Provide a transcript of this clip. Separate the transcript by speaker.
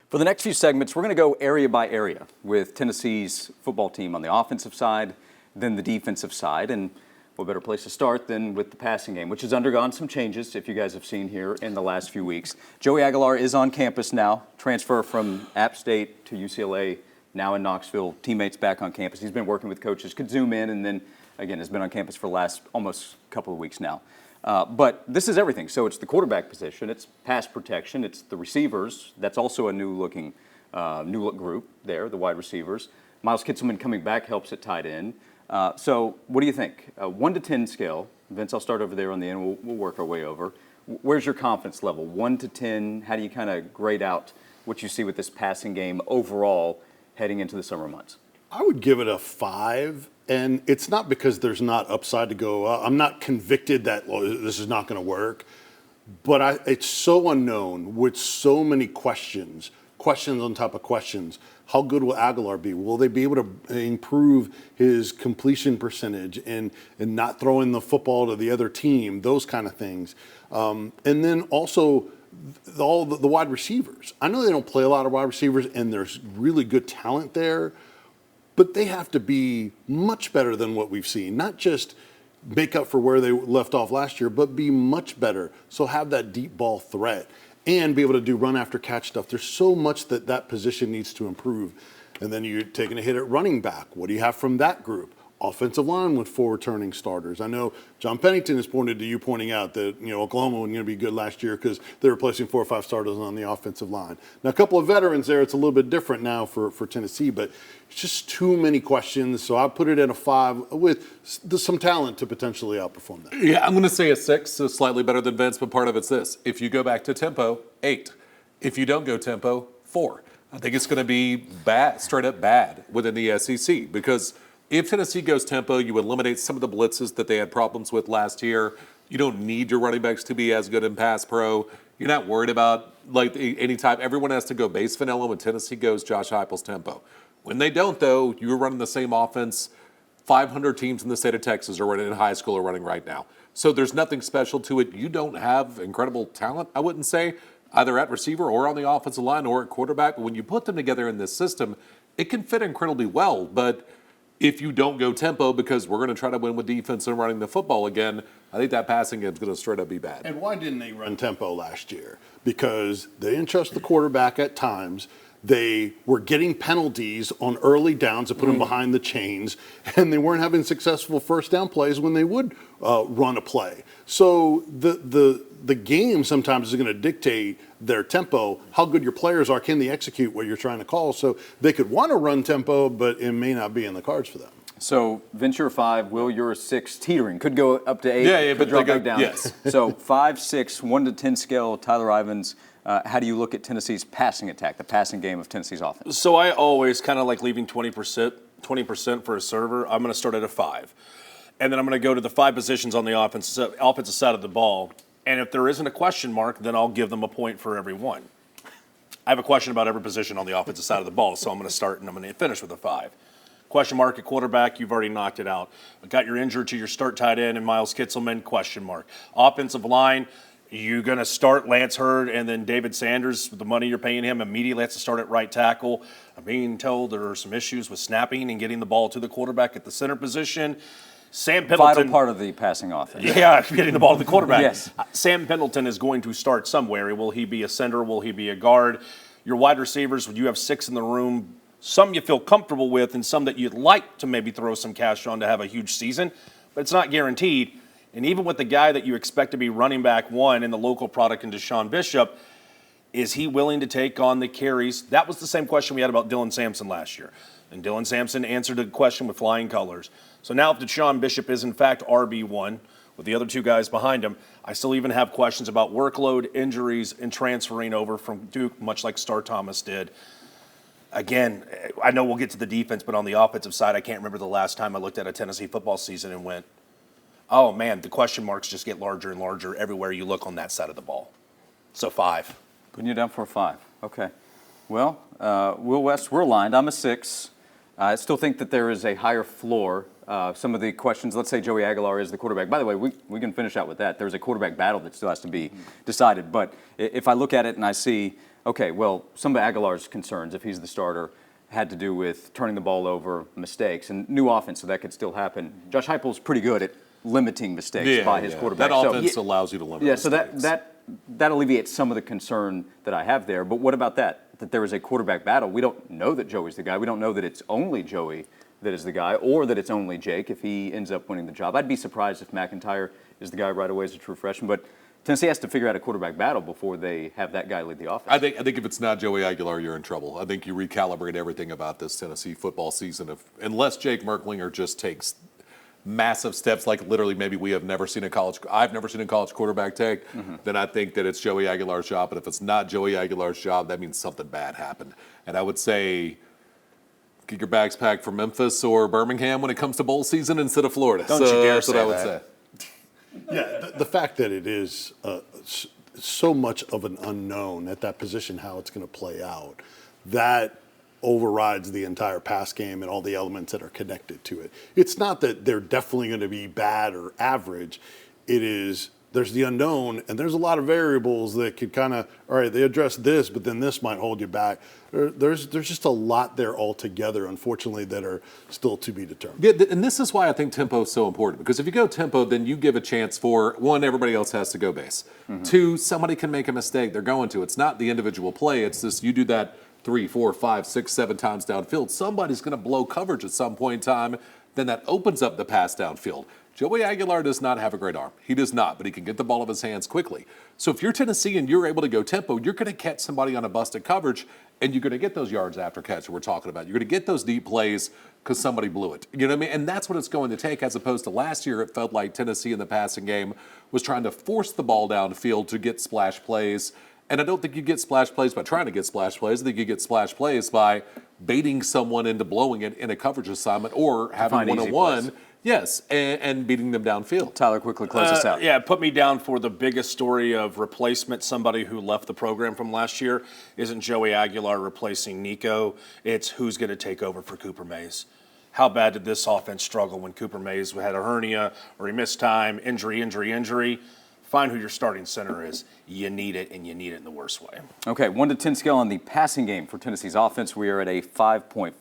Speaker 1: For the next few segments, we're going to go area by area with Tennessee's football team on the offensive side, then the defensive side. And what better place to start than with the passing game, which has undergone some changes, if you guys have seen here in the last few weeks. Joey Aguilar is on campus now, transfer from App State to UCLA, now in Knoxville, teammates back on campus. He's been working with coaches, could zoom in, and then, again, has been on campus for the last almost couple of weeks now. But this is everything. So it's the quarterback position, it's pass protection, it's the receivers. That's also a new look group there, the wide receivers. Miles Kitselman coming back helps at tight end. So what do you think? 1 to 10 scale. Vince, I'll start over there on the end. We'll work our way over. Where's your confidence level? 1 to 10. How do you kind of grade out what you see with this passing game overall heading into the summer months?
Speaker 2: I would give it a 5, and it's not because there's not upside to go up. I'm not convicted that this is not going to work, but it's so unknown with so many questions on top of questions. How good will Aguilar be? Will they be able to improve his completion percentage and not throwing the football to the other team, those kind of things. And then also all the wide receivers. I know they don't play a lot of wide receivers, and there's really good talent there, but they have to be much better than what we've seen. Not just make up for where they left off last year, but be much better. So have that deep ball threat and be able to do run after catch stuff. There's so much that position needs to improve. And then you're taking a hit at running back. What do you have from that group? Offensive line with 4 returning starters. I know John Pennington has pointing out that Oklahoma wasn't going to be good last year because they're replacing 4 or 5 starters on the offensive line. Now a couple of veterans there. It's a little bit different now for Tennessee, but it's just too many questions. So I put it at a 5 with some talent to potentially outperform that.
Speaker 3: Yeah, I'm going to say a 6, so slightly better than Vince. But part of it's this: if you go back to tempo, 8. If you don't go tempo, 4. I think it's going to be bad, straight up bad within the SEC because if Tennessee goes tempo, you eliminate some of the blitzes that they had problems with last year. You don't need your running backs to be as good in pass pro. You're not worried about any type. Everyone has to go base vanilla when Tennessee goes Josh Heupel's tempo. When they don't, though, you're running the same offense 500 teams in the state of Texas are running in high school are running right now. So there's nothing special to it. You don't have incredible talent, I wouldn't say, either at receiver or on the offensive line or at quarterback. But when you put them together in this system, it can fit incredibly well. But if you don't go tempo, because we're going to try to win with defense and running the football again, I think that passing game is going to straight up be bad.
Speaker 2: And why didn't they run tempo last year? Because they didn't trust the quarterback at times. They were getting penalties on early downs to put them behind the chains, and they weren't having successful first down plays when they would run a play. So the game sometimes is going to dictate their tempo, how good your players are, can they execute what you're trying to call. So they could want to run tempo, but it may not be in the cards for them.
Speaker 1: So Vince, you're a 5. Will, you're a 6. Teetering. Could go up to 8.
Speaker 3: Yeah,
Speaker 1: could
Speaker 3: but
Speaker 1: drop
Speaker 3: they
Speaker 1: back down.
Speaker 3: Yes.
Speaker 1: So 5, 6, 1 to 10 scale. Tyler Ivins. How do you look at Tennessee's passing attack, the passing game of Tennessee's offense?
Speaker 4: So I always kind of like leaving 20% for a server. I'm going to start at a 5. And then I'm going to go to the 5 positions on the offensive side of the ball. And if there isn't a question mark, then I'll give them a point for every one. I have a question about every position on the offensive side of the ball, so I'm going to start and I'm going to finish with a 5. Question mark at quarterback, you've already knocked it out. Got your injury to your start tight end and Miles Kitselman, question mark. Offensive line, you're going to start Lance Hurd and then David Sanders with the money you're paying him immediately has to start at right tackle. I'm being told there are some issues with snapping and getting the ball to the quarterback at the center position. Sam Pendleton.
Speaker 1: Vital part of the passing offense.
Speaker 4: Yeah, getting the ball to the quarterback.
Speaker 1: Yes.
Speaker 4: Sam Pendleton is going to start somewhere. Will he be a center? Will he be a guard? Your wide receivers, you have 6 in the room. Some you feel comfortable with and some that you'd like to maybe throw some cash on to have a huge season, but it's not guaranteed. And even with the guy that you expect to be running back 1 in the local product in Deshaun Bishop, is he willing to take on the carries? That was the same question we had about Dylan Sampson last year. And Dylan Sampson answered the question with flying colors. So now if Deshaun Bishop is in fact RB1 with the other 2 guys behind him, I still even have questions about workload, injuries, and transferring over from Duke, much like Star Thomas did. Again, I know we'll get to the defense, but on the offensive side, I can't remember the last time I looked at a Tennessee football season and went, oh, man, the question marks just get larger and larger everywhere you look on that side of the ball. So 5.
Speaker 1: Putting you down for a 5. Okay. Well, Will West, we're aligned. I'm a 6. I still think that there is a higher floor. Some of the questions, let's say Joey Aguilar is the quarterback. By the way, we can finish out with that. There's a quarterback battle that still has to be decided. But if I look at it and I see, Okay, well, some of Aguilar's concerns, if he's the starter, had to do with turning the ball over, mistakes, and new offense, so that could still happen. Josh Heupel's pretty good at limiting mistakes by his quarterback.
Speaker 3: That
Speaker 1: So-
Speaker 3: offense allows you to limit
Speaker 1: Yeah, so
Speaker 3: mistakes.
Speaker 1: that alleviates some of the concern that I have there. But what about that? That there is a quarterback battle. We don't know that Joey's the guy. We don't know that it's only Joey that is the guy, or that it's only Jake if he ends up winning the job. I'd be surprised if McIntyre is the guy right away as a true freshman. But Tennessee has to figure out a quarterback battle before they have that guy lead the offense.
Speaker 3: I think if it's not Joey Aguilar, you're in trouble. I think you recalibrate everything about this Tennessee football season. Unless Jake Merklinger just takes massive steps, like literally maybe I've never seen a college quarterback take, then I think that it's Joey Aguilar's job. But if it's not Joey Aguilar's job, that means something bad happened. And I would say get your bags packed for Memphis or Birmingham when it comes to bowl season instead of Florida.
Speaker 4: Don't you dare
Speaker 3: that's what
Speaker 4: say
Speaker 3: I would
Speaker 4: that.
Speaker 3: say.
Speaker 2: Yeah, the fact that it is so much of an unknown at that position, how it's going to play out, that overrides the entire pass game and all the elements that are connected to it. It's not that they're definitely going to be bad or average. It is, there's the unknown, and there's a lot of variables that could kind of, all right, they address this, but then this might hold you back. There's just a lot there altogether, unfortunately, that are still to be determined.
Speaker 3: Yeah, and this is why I think tempo is so important, because if you go tempo, then you give a chance for, one, everybody else has to go base. Two, somebody can make a mistake. They're going to. It's not the individual play. It's this, you do that 3, 4, 5, 6, 7 times downfield. Somebody's going to blow coverage at some point in time. Then that opens up the pass downfield. Joey Aguilar does not have a great arm. He does not, but he can get the ball of his hands quickly. So if you're Tennessee and you're able to go tempo, you're going to catch somebody on a busted coverage, and you're going to get those yards after catch we're talking about. You're going to get those deep plays because somebody blew it. You know what I mean? And that's what it's going to take, as opposed to last year. It felt like Tennessee in the passing game was trying to force the ball downfield to get splash plays. And I don't think you get splash plays by trying to get splash plays. I think you get splash plays by baiting someone into blowing it in a coverage assignment or having
Speaker 1: Find easy
Speaker 3: one-on-one.
Speaker 1: plays.
Speaker 3: Yes, and beating them downfield.
Speaker 1: Tyler, quickly close us out.
Speaker 4: Yeah, put me down for the biggest story of replacement. Somebody who left the program from last year isn't Joey Aguilar replacing Nico. It's who's going to take over for Cooper Mays. How bad did this offense struggle when Cooper Mays had a hernia or he missed time, injury? Find who your starting center is. You need it, and you need it in the worst way.
Speaker 1: Okay, 1 to 10 scale on the passing game for Tennessee's offense. We are at a 5.5.